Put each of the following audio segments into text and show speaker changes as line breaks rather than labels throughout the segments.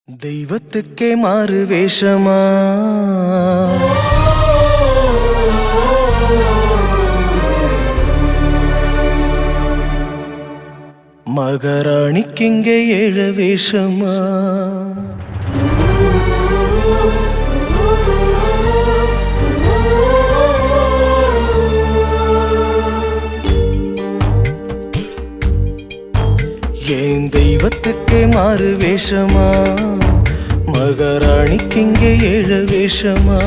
தெய்வத்துக்கே மாறு வேஷமா மகாராணிக்கிங்கே ஏழு வேஷமா ஏன் தெய்வத்துக்கே மாறு வேஷமா மகாராணிக்கிங்கே ஏழு வேஷமா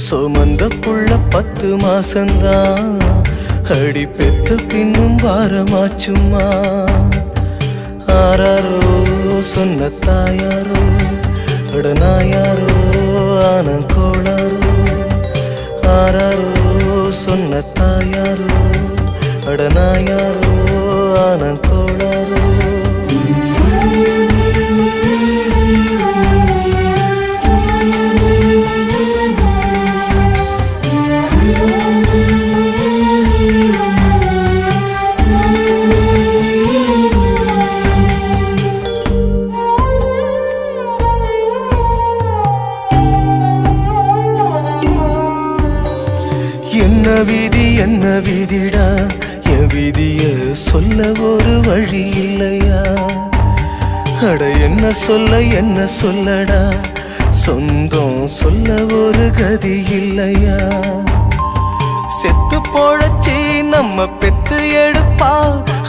சுமந்த புள்ள 10 மாசந்தான் அடி பெத்த பின்னும் வாரமாச்சுமா ஆராரோ சொன்ன தாயாரோ அடனாயாரோ ஆனங்கோளாரோ ஆராரோ சொன்ன தாயாரோ அடனாயாரோ ஆனங்கோளாரோ என்ன விதிடா என் விதிய சொல்ல ஒரு வழி இல்லையா அட என்ன சொல்லடா சொந்தம் சொல்ல ஒரு கதி இல்லையா செத்து போழச்சி நம்ம பெத்து எடுப்பா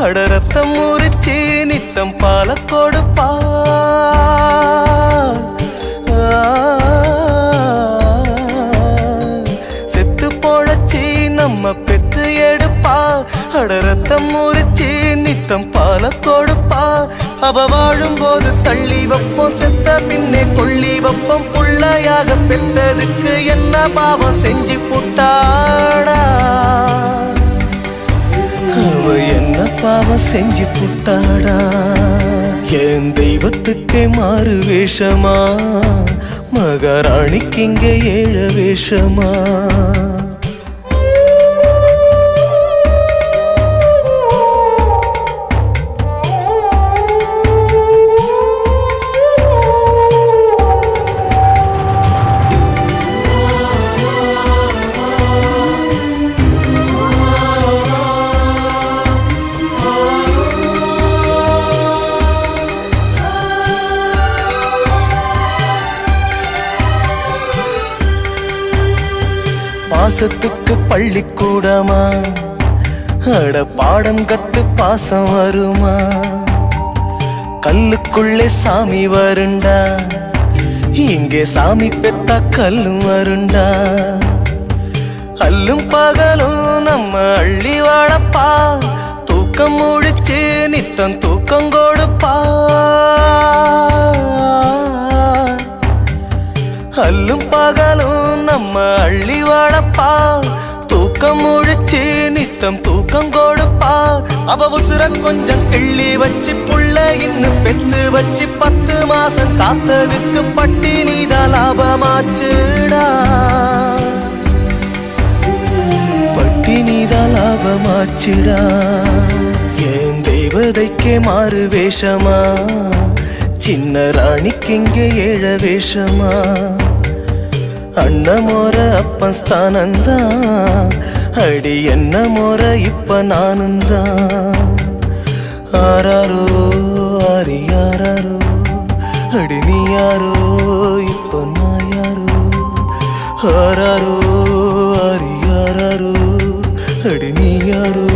அட ரத்தம் முறிச்சி நித்தம் பால கொடுப்பா நம்ம பெத்து எடுப்பா அட ரத்தம் முறிச்சி நித்தம் பால கொடுப்பா அவ வாழும் போது தள்ளி வைப்போம் செத்த பின்னே கொள்ளி வைப்போம் புள்ளையாக பெற்றதுக்கு என்ன பாவம் செஞ்சு புட்டாடா அவ என்ன பாவம் செஞ்சு புட்டாடா என் தெய்வத்துக்கே மாறு வேஷமா மகாராணிக்கிங்கே ஏழு வேஷமா பாசத்துக்கு பள்ளிக்கூடமா அட பாடம் கட்டு பாசம் வருமா கல்லுக்குள்ளே சாமி வருண்டா இங்கே சாமி பெத்தா கல்லும் வருண்டா அல்லும் பகலும் நம்ம அள்ளி வாழப்பா தூக்கம் முடிச்சு நித்தம் தூக்கம் கொடுப்பா அல்லும் பகலும் நம்ம அள்ளி வாழப்பா தூக்கம் முழிச்சு நித்தம் தூக்கம் கொடுப்பா அவ உசுர கொஞ்சம் கிள்ளி வச்சு புள்ள இன்னும் பெத்து வச்சு 10 மாசம் காத்ததுக்கு பட்டினிதான் லாபமாச்சுடா பட்டினிதான் லாபமாச்சுடா என் தெய்வதைக்கே மாறு வேஷமா சின்ன ராணிக்கிங்கே ஏழ வேஷமா அண்ண மோர அப்பன் ஸ்தானந்தான் அடி என்ன மோர இப்ப நானுந்தான் ஆராரோ ஆரி யாராரோ அடி நீ யாரோ இப்ப நான் யாரோ ஆராரோ ஆரி யாராரோ அடி நீ யாரோ